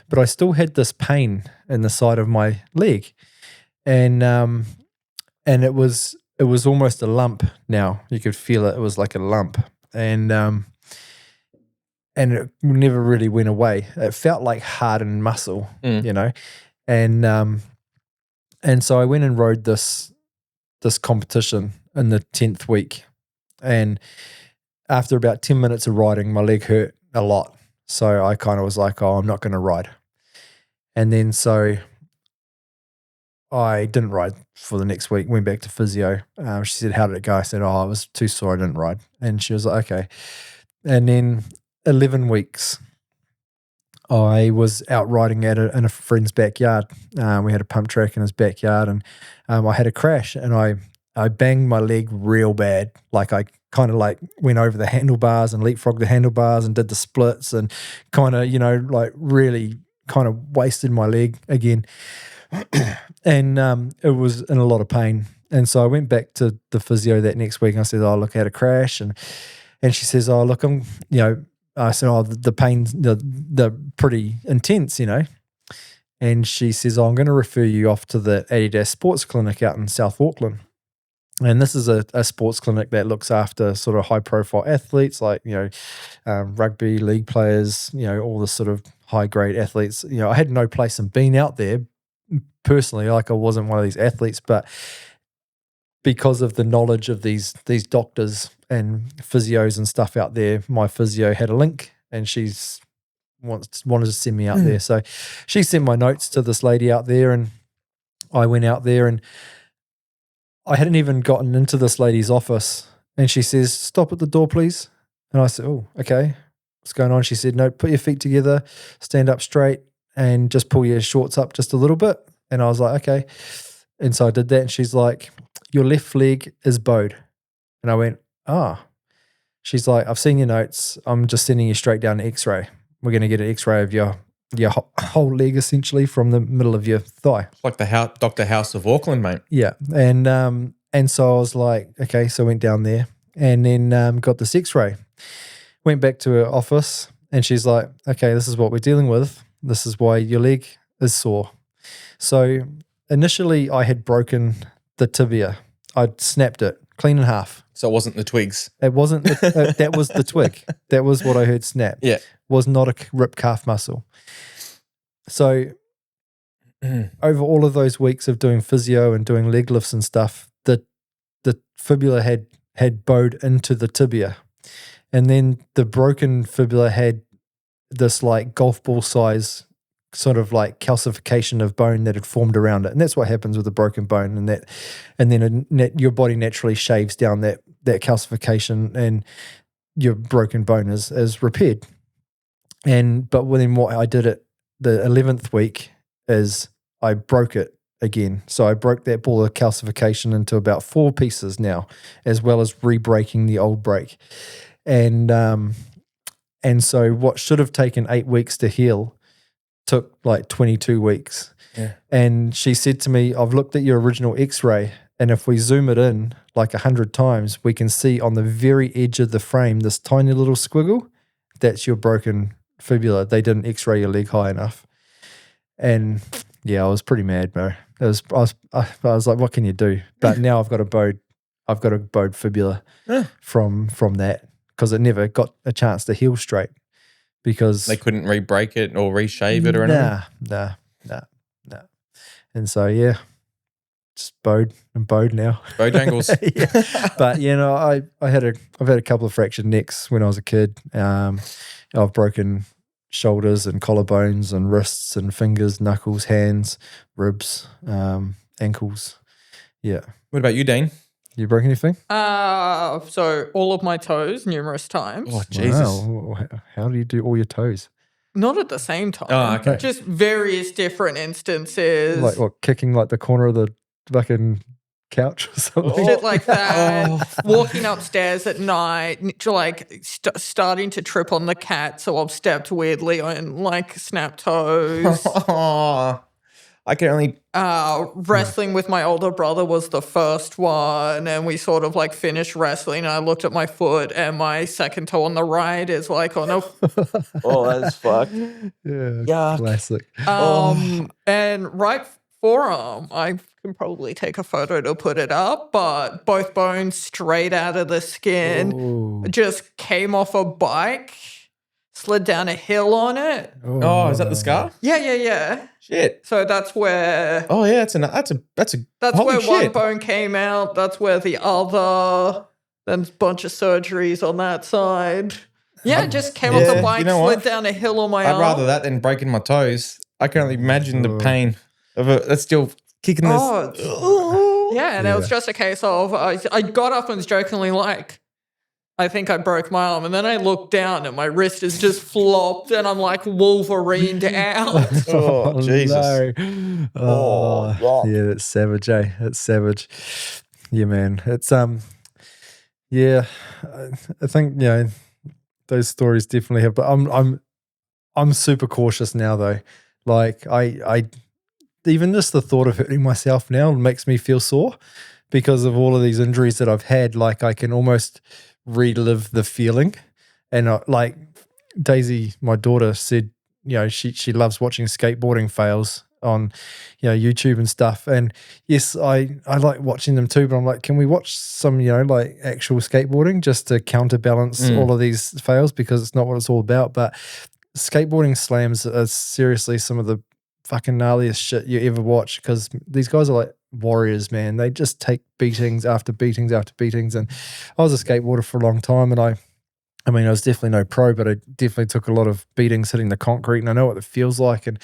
but I still had this pain in the side of my leg. And it was almost a lump now. You could feel it. It was like a lump. And it never really went away. It felt like hardened muscle, And so I went and rode this competition in the 10th week. And after about 10 minutes of riding, my leg hurt a lot. So I kind of was like, oh, I'm not going to ride. And then so I didn't ride for the next week, went back to physio. She said, how did it go? I said, I was too sore, I didn't ride. And she was like, okay. And then 11 weeks, I was out riding in a friend's backyard. We had a pump track in his backyard, and I had a crash, and I banged my leg real bad. Like I kind of like went over the handlebars and leapfrogged the handlebars and did the splits and kind of, like really kind of wasted my leg again. And it was in a lot of pain. And so I went back to the physio that next week, and I said, oh, look, I had a crash. And she says, oh, look, I said, oh, the pain's they're pretty intense, And she says, oh, I'm going to refer you off to the Adidas Sports Clinic out in South Auckland. And this is a sports clinic that looks after sort of high-profile athletes like, rugby league players, all the sort of high-grade athletes. I had no place in being out there personally, like I wasn't one of these athletes, but because of the knowledge of these doctors and physios and stuff out there, my physio had a link, and she's wanted to send me out there. So she sent my notes to this lady out there, and I went out there, and I hadn't even gotten into this lady's office, and she says, stop at the door, please. And I said, oh, okay. What's going on? She said, no, put your feet together, stand up straight, and just pull your shorts up just a little bit. And I was like, okay. And so I did that, and she's like, your left leg is bowed. And I went, She's like, I've seen your notes. I'm just sending you straight down to x-ray. We're going to get an x-ray of your whole leg, essentially, from the middle of your thigh. Like the Dr. House of Auckland, mate. Yeah. And so I was like, okay, so I went down there, and then got this x-ray. Went back to her office, and she's like, okay, this is what we're dealing with. This is why your leg is sore. So initially I had broken the tibia. I'd snapped it clean in half. So it wasn't the twigs. It wasn't. That was the twig. That was what I heard snap. Yeah. Was not a ripped calf muscle. So over all of those weeks of doing physio and doing leg lifts and stuff, the fibula had bowed into the tibia. And then the broken fibula had this like golf ball size sort of like calcification of bone that had formed around it. And that's what happens with a broken bone. And then your body naturally shaves down that calcification, and your broken bone is repaired. But then what I did at the 11th week is I broke it again. So I broke that ball of calcification into about 4 pieces now, as well as re-breaking the old break. And so what should have taken 8 weeks to heal took like 22 weeks. Yeah. And she said to me, I've looked at your original x-ray, and if we zoom it in like 100 times, we can see on the very edge of the frame this tiny little squiggle. That's your broken fibula. They didn't x-ray your leg high enough. And yeah, I was pretty mad, bro. I was like, what can you do? But now I've got a bowed fibula from that, because it never got a chance to heal straight, because they couldn't re-break it or reshave it or anything. Nah. And so yeah, just bowed now. Bojangles. Yeah. But I've had a couple of fractured necks when I was a kid. I've broken shoulders and collarbones and wrists and fingers, knuckles, hands, ribs, ankles. Yeah. What about you, Dean? You broke anything? So all of my toes numerous times. Oh, Jesus. Wow. How do you do all your toes? Not at the same time. Oh, okay. Just various different instances. Like what, kicking like the corner of the fucking couch or something? Shit like that. Walking upstairs at night, like starting to trip on the cat, so I've stepped weirdly on like snap toes. I can only. Wrestling with my older brother was the first one, and we sort of like finished wrestling. And I looked at my foot, and my second toe on the right is like on a Oh, that's fucked. Yeah, Yuck. classic. and right forearm. I can probably take a photo to put it up, but both bones straight out of the skin. Ooh. Just came off a bike, slid down a hill on it. Oh, is that the scar? Yeah. Shit. So that's where. Oh yeah, that's That's holy where one shit. bone came out. That's where the other. Then a bunch of surgeries on that side. Yeah, just came off Yeah, the bike, you know slid what? down a hill on my I'd arm. rather that than breaking my toes. I can only imagine the pain of it. That's still kicking this. Yeah, and it was just a case of I got up and was jokingly like, I think I broke my arm, and then I looked down and my wrist is just flopped, and I'm like Wolverined out. Oh, Jesus. No. Oh, yeah, that's savage, eh? That's savage. Yeah, man. It's yeah. I think those stories definitely have. But I'm super cautious now though. Like I even just the thought of hurting myself now makes me feel sore because of all of these injuries that I've had. Like I can almost relive the feeling, and like Daisy, my daughter, said, she loves watching skateboarding fails on YouTube and stuff. And yes, I like watching them too, but I'm like, can we watch some like actual skateboarding just to counterbalance all of these fails, because it's not what it's all about. But skateboarding slams are seriously some of the fucking gnarliest shit you ever watch, because these guys are like warriors, man. They just take beatings after beatings after beatings. And I was a skateboarder for a long time, and I mean, I was definitely no pro, but I definitely took a lot of beatings hitting the concrete, and I know what it feels like. And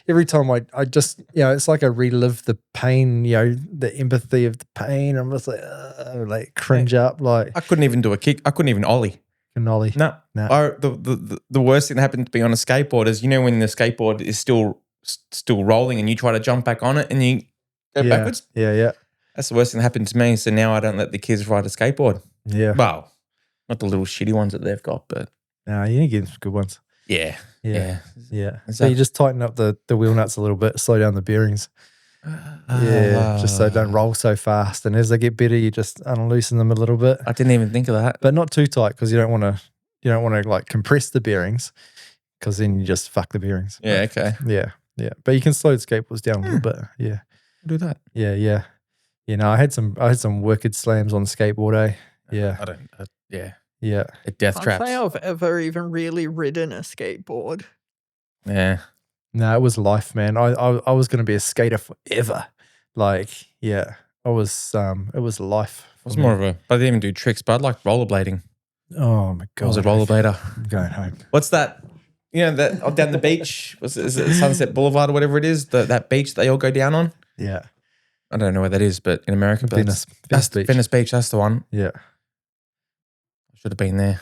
every time I just, it's like I relive the pain, the empathy of the pain. I'm just like cringe up. Like I couldn't even do a kick. I couldn't even ollie. an ollie. No. The worst thing that happened to me on a skateboard is, when the skateboard is still rolling and you try to jump back on it and you go backwards. Yeah. That's the worst thing that happened to me. So now I don't let the kids ride a skateboard. Yeah. Well, not the little shitty ones that they've got, but No, you need to get some good ones. yeah. So you just tighten up the wheel nuts a little bit, slow down the bearings. Just so they don't roll so fast. And as they get better, you just unloosen them a little bit, I didn't even think of that. but not too tight, because you don't want to like compress the bearings, because then you just fuck the bearings. Yeah, okay. Yeah. But you can slow the skateboards down a little bit. Yeah. Do that. Yeah. I had some wicked slams on the skateboard, eh? Yeah. I don't. Yeah. Yeah. Death Can't traps. say I've ever even really ridden a skateboard. Yeah. No, it was life, man. I was going to be a skater forever. Like, yeah, it was life. It was more of a. I didn't even do tricks, but I like rollerblading. Oh my God. I was a rollerblader. I'm going home. What's that? That down the beach. Is it Sunset Boulevard or whatever it is? That beach they all go down on. Yeah. I don't know where that is, but in America, but Venice Beach. Venice Beach. That's the one. Yeah. I should have been there.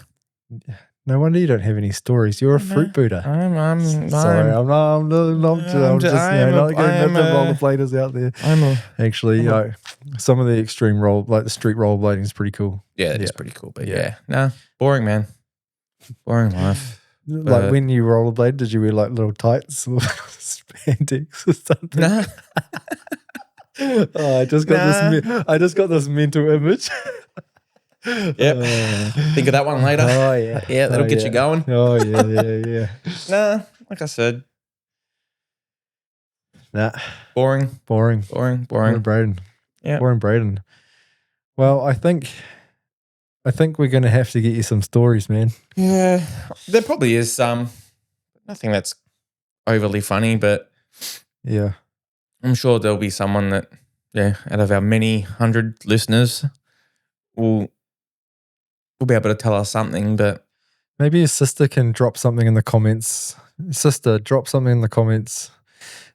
No wonder you don't have any stories. You're a fruit Buddha. Sorry, I'm not just not getting the rollerbladers out there. Actually, some of the extreme the street rollerblading is pretty cool. Yeah, it's pretty cool. But yeah, no, boring, man. Boring life. Like when you rollerblade, did you wear like little tights or spandex or something? Nah. I just got this mental image. Yep. Think of that one later. Oh yeah. Yeah, that'll get you going. Oh yeah. Nah, like I said, Nah. boring. Boring. Boring. Yeah. Boring Brayden. Well, I think we're gonna have to get you some stories, man. Yeah, there probably is some. Nothing that's overly funny, but Yeah. I'm sure there'll be someone that, out of our many hundred listeners, will be able to tell us something. But Maybe your sister can drop something in the comments. Sister, drop something in the comments.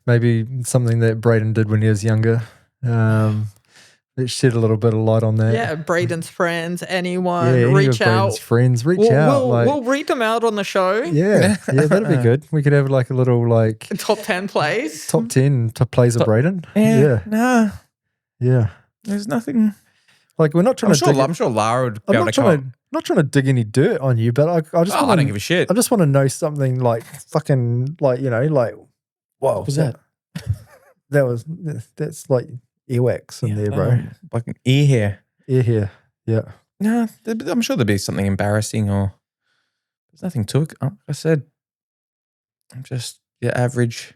Maybe something that Brayden did when he was younger. Let's shed a little bit of light on that. Yeah, Brayden's friends, anyone, Yeah, any of reach out. Brayden's friends, reach out. We'll read them out on the show. Yeah, that'd be good. We could have like a little like Top 10 plays. top 10 to plays of Brayden. nah, Yeah. there's nothing. Like we're not trying to dig I'm sure Lara would be I'm able to not trying to dig any dirt on you, but I just I want don't give a shit. I just want to know something like fucking like, like whoa. What was that? that's like earwax in there, bro. Like ear hair. Ear hair. Yeah. No, I'm sure there'd be something embarrassing or there's nothing to it. Like I said, I'm just your average.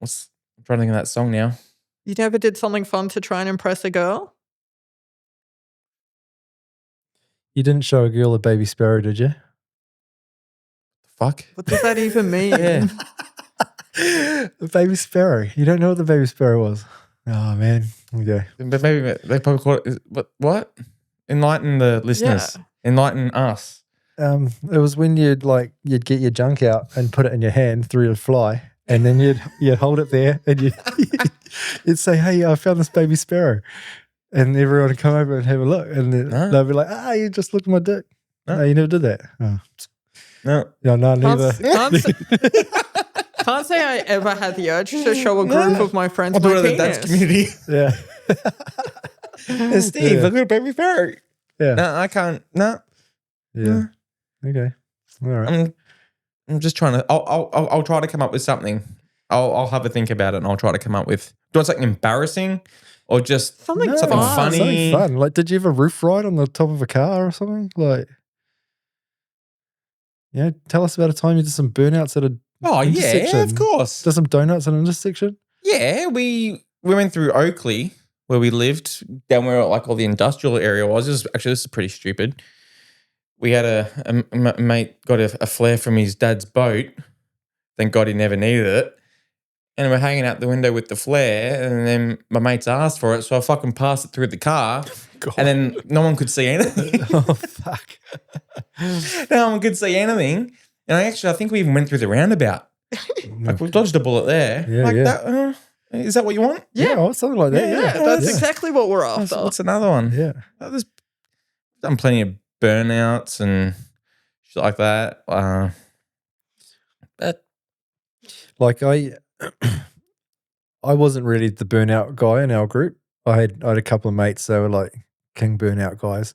I'm trying to think of that song now. You never did something fun to try and impress a girl? You didn't show a girl a baby sparrow, did you? Fuck. What does that even mean? Yeah. The baby sparrow. You don't know what the baby sparrow was? Oh, man. Okay. But maybe they probably call it. What? Enlighten the listeners. Yeah. Enlighten us. It was when you'd get your junk out and put it in your hand through your fly, and then you'd hold it there and you'd say, "Hey, I found this baby sparrow," and everyone would come over and have a look, and they'll be like, "You just looked at my dick." No, you never did that. Oh. No. Yeah, no, neither. Can't say I ever had the urge to show a group of my friends I'll do my it in the penis. dance community. Yeah. Hey, Steve, Yeah. look at a baby parrot. Yeah. No, I can't. No. Yeah. Okay. All right. I'm just trying to. I'll try to come up with something. I'll have a think about it and I'll try to come up with. Do you want something embarrassing or just Something No, something fun. funny? Something fun. Like, did you have a roof ride on the top of a car or something? Like, tell us about a time you did some burnouts at a Oh yeah, intersection. of course. Did some donuts at an intersection? Yeah, we went through Oakley where we lived, down where like all the industrial area was. This is pretty stupid. We had a mate got a flare from his dad's boat. Thank God he never needed it. And we're hanging out the window with the flare, and then my mates asked for it, so I fucking passed it through the car, God. and then no one could see anything. Oh, fuck. No one could see anything. And I think we even went through the roundabout. Like we dodged a bullet there. Yeah, like yeah. that. Is that what you want? Yeah, oh, something like that. Yeah, Yeah. that's Yeah. exactly what we're after. What's another one? Yeah. There's done plenty of burnouts and shit like that. But Like I wasn't really the burnout guy in our group. I had a couple of mates that were like king burnout guys.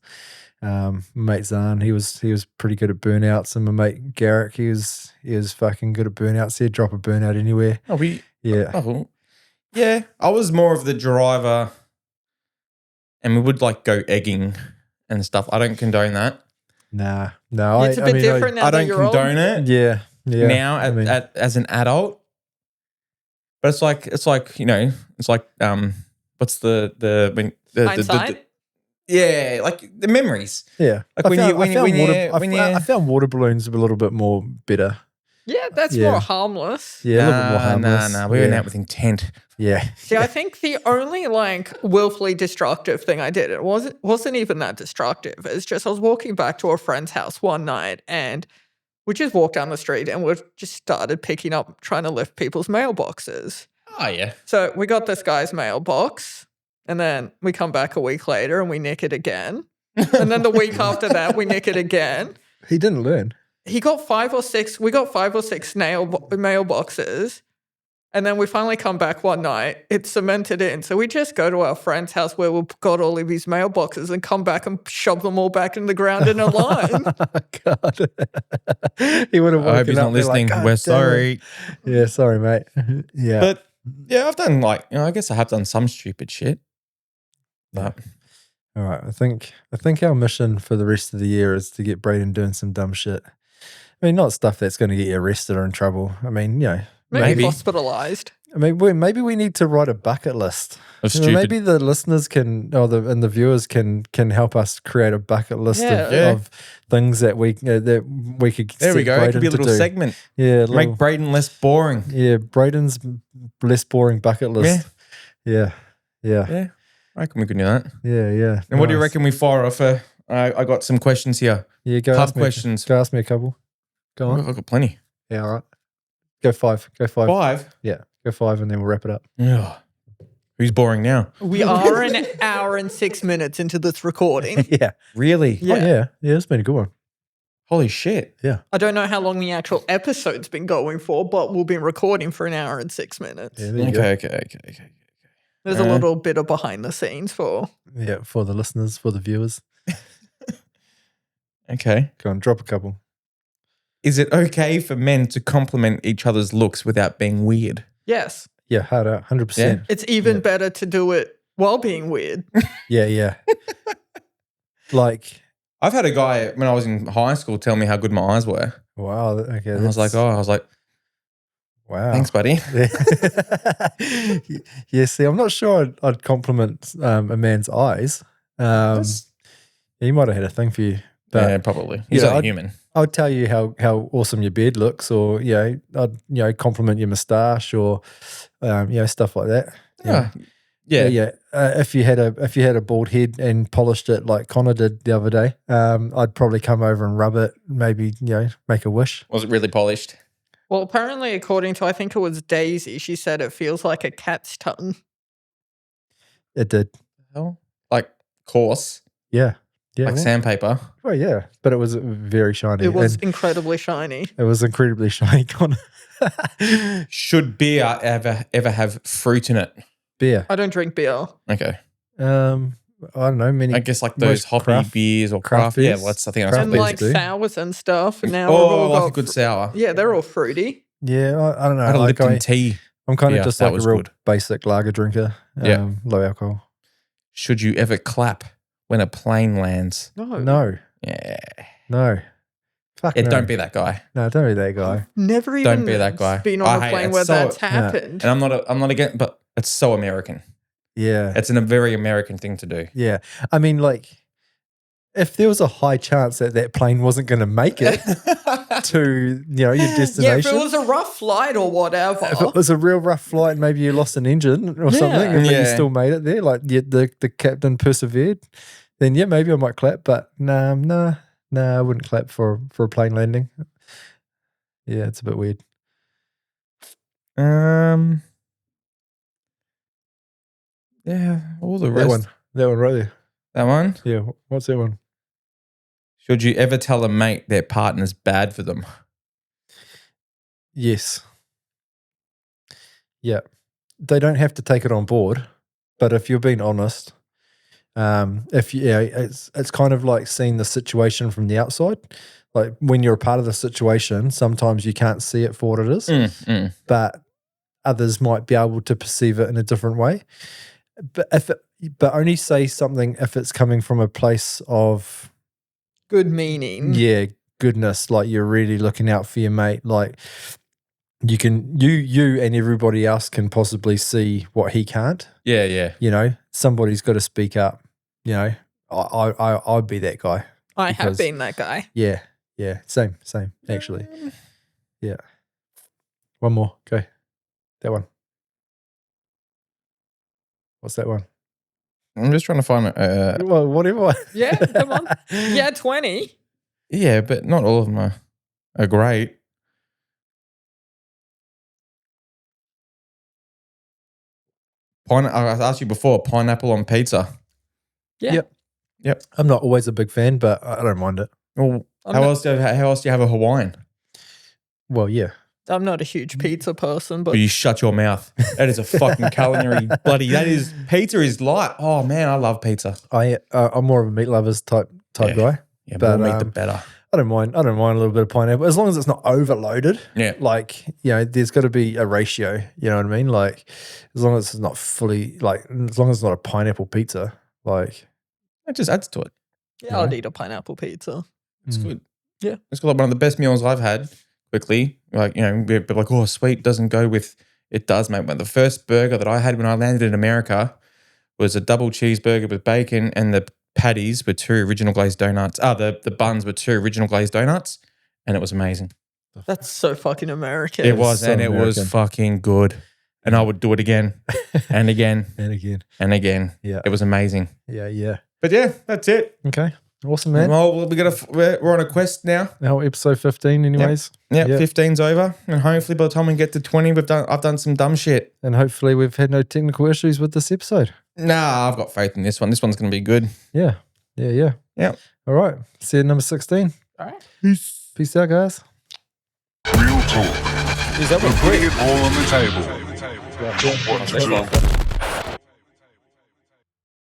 My mate Zahn, he was pretty good at burnouts, and my mate Garrick, he was fucking good at burnouts. He'd drop a burnout anywhere. Yeah. I was more of the driver, and we would like go egging and stuff. I don't condone that. No, It's a bit different now I that don't you're old. condone it. Yeah. Now I mean, as an adult. But it's like what's the Hindsight? yeah, like the memories. yeah. Like I found water balloons a little bit more better. Yeah, that's Yeah. more harmless. Yeah, a little bit more harmless. Nah, we went out with intent. Yeah. See, I think the only like willfully destructive thing I did, it wasn't even that destructive. It's just I was walking back to a friend's house one night and we just walked down the street and we just started picking up, trying to lift people's mailboxes. Oh yeah. So we got this guy's mailbox and then we come back a week later and we nick it again. And then the week after that, we nick it again. He didn't learn. We got 5 or 6 mailboxes. And then we finally come back one night. It's cemented in. So we just go to our friend's house where we've got all of these mailboxes and come back and shove them all back in the ground in a line. God. He would have I hope woken he's up not and be like, listening. "God We're damn sorry. it." Yeah, sorry, mate. Yeah. But yeah, I've done I guess I have done some stupid shit. But All right. I think our mission for the rest of the year is to get Brayden doing some dumb shit. I mean, not stuff that's going to get you arrested or in trouble. I mean, Maybe Maybe. hospitalized. I mean, maybe we need to write a bucket list. of You know, stupid. maybe the listeners can, and the viewers can help us create a bucket list Yeah. of things that we could. There we set go. It could be a Brayden to little do. segment. Yeah, Make Brayden less boring. yeah, Brayden's less boring bucket list. Yeah. Yeah. I reckon we could do that. Yeah. And what do you Nice. reckon we fire off? I got some questions here. Yeah, go Pub ask me. questions. Go ask me a couple. Go on. I've got plenty. Yeah, all right. Go 5. 5. Yeah, go 5, and then we'll wrap it up. Ugh. Who's boring now? We are an hour and 6 minutes into this recording. Yeah. Really? Yeah. Oh, yeah. It's been a good one. Holy shit. I don't know how long the actual episode's been going for, but we've been recording for an hour and 6 minutes. Yeah, there you go. Okay. There's a little bit of behind the scenes for. Yeah, for the listeners, for the viewers. Okay. Go on, drop a couple. Is it okay for men to compliment each other's looks without being weird? Yes. Yeah, hard out, 100%. It's even better to do it while being weird. Yeah. Like, I've had a guy when I was in high school tell me how good my eyes were. wow. Okay. And I was like, wow. thanks, buddy. Yeah, see, I'm not sure I'd compliment a man's eyes. He might have had a thing for you. But Yeah, probably. He's only human. I'd tell you how awesome your beard looks, or I'd compliment your moustache, or stuff like that. Yeah. If you had a bald head and polished it like Connor did the other day, I'd probably come over and rub it. Maybe make a wish. Was it really polished? Well, apparently, according to, I think it was Daisy, she said it feels like a cat's tongue. It did. Hell, like coarse, Yeah. like sandpaper. Well, yeah, but it was very shiny. It was and incredibly shiny. It was incredibly shiny, Connor. Should beer ever have fruit in it? Beer. I don't drink beer. Okay. I don't know. Many. I guess like those most hoppy craft beers or craft craft. Yeah, beers. well, that's I think Craft And beers like do. sours and stuff. Now Oh, we've all like got a good sour. Yeah, they're all fruity. Yeah, I don't know. I had a Like Lipton tea. I'm kind of Yeah, just that like a was real good. basic lager drinker. Yeah. Low alcohol. Should you ever clap when a plane lands? No. Yeah. Fuck Yeah, no. don't be that guy. No, don't be that guy. Never even be that guy. been I on a hate plane it. where So- that's yeah. happened. And I'm not against, but it's so American. Yeah. It's a very American thing to do. Yeah. I mean, like, if there was a high chance that plane wasn't going to make it to, your destination. Yeah, if it was a rough flight or whatever. If it was a real rough flight, and maybe you lost an engine or something, and then you Yeah. still made it there, like the captain persevered, then yeah, maybe I might clap, but nah, I wouldn't clap for a plane landing. Yeah, it's a bit weird. Yeah, all the rest. That one right there. That one. Yeah, what's that one? Should you ever tell a mate their partner's bad for them? Yes. Yeah. They don't have to take it on board, but if you're being honest, it's kind of like seeing the situation from the outside. Like when you're a part of the situation, sometimes you can't see it for what it is, but others might be able to perceive it in a different way. But only say something if it's coming from a place of Good meaning. goodness. Like you're really looking out for your mate. Like you and everybody else can possibly see what he can't. Yeah. Somebody's got to speak up. I'd be that guy. I have because- been that guy. Yeah. Same, actually. Yeah. One more. Go. That one. What's that one? I'm just trying to find Well, whatever. Yeah, come on. Yeah, 20. Yeah, but not all of them are great. I asked you before, pineapple on pizza. Yeah. Yep. I'm not always a big fan, but I don't mind it. Well, how else do you have a Hawaiian? Well, yeah. I'm not a huge pizza person, but But you shut your mouth. That is a fucking culinary bloody. Pizza is light. Oh man, I love pizza. I'm more of a meat lovers type guy. Yeah, But, more meat the better. I don't mind a little bit of pineapple as long as it's not overloaded. Yeah. Like, there's got to be a ratio, you know what I mean? Like as long as it's not fully as long as it's not a pineapple pizza, like It just adds to it. yeah, I'd eat a pineapple pizza. It's good. Yeah. It's got like one of the best meals I've had. Quickly, like but like, oh, sweet doesn't go with. It does, mate. But the first burger that I had when I landed in America was a double cheeseburger with bacon, and the patties were 2 original glazed donuts. The buns were 2 original glazed donuts, and it was amazing. That's so fucking American. It was, so and it was American. fucking good. And I would do it again, and again, and again. and again. Yeah. It was amazing. Yeah. But yeah, that's it. Okay. Awesome, man. Well, we're on a quest now. Now episode 15 anyways. Yeah, Yep. 15's over, and hopefully by the time we get to 20, I've done some dumb shit. And hopefully we've had no technical issues with this episode. Nah, I've got faith in this one. This one's going to be good. Yeah. Yep. All right. See you at number 16. All right. Peace out, guys. Real talk. Is that We're putting it all on the table. You know what to do.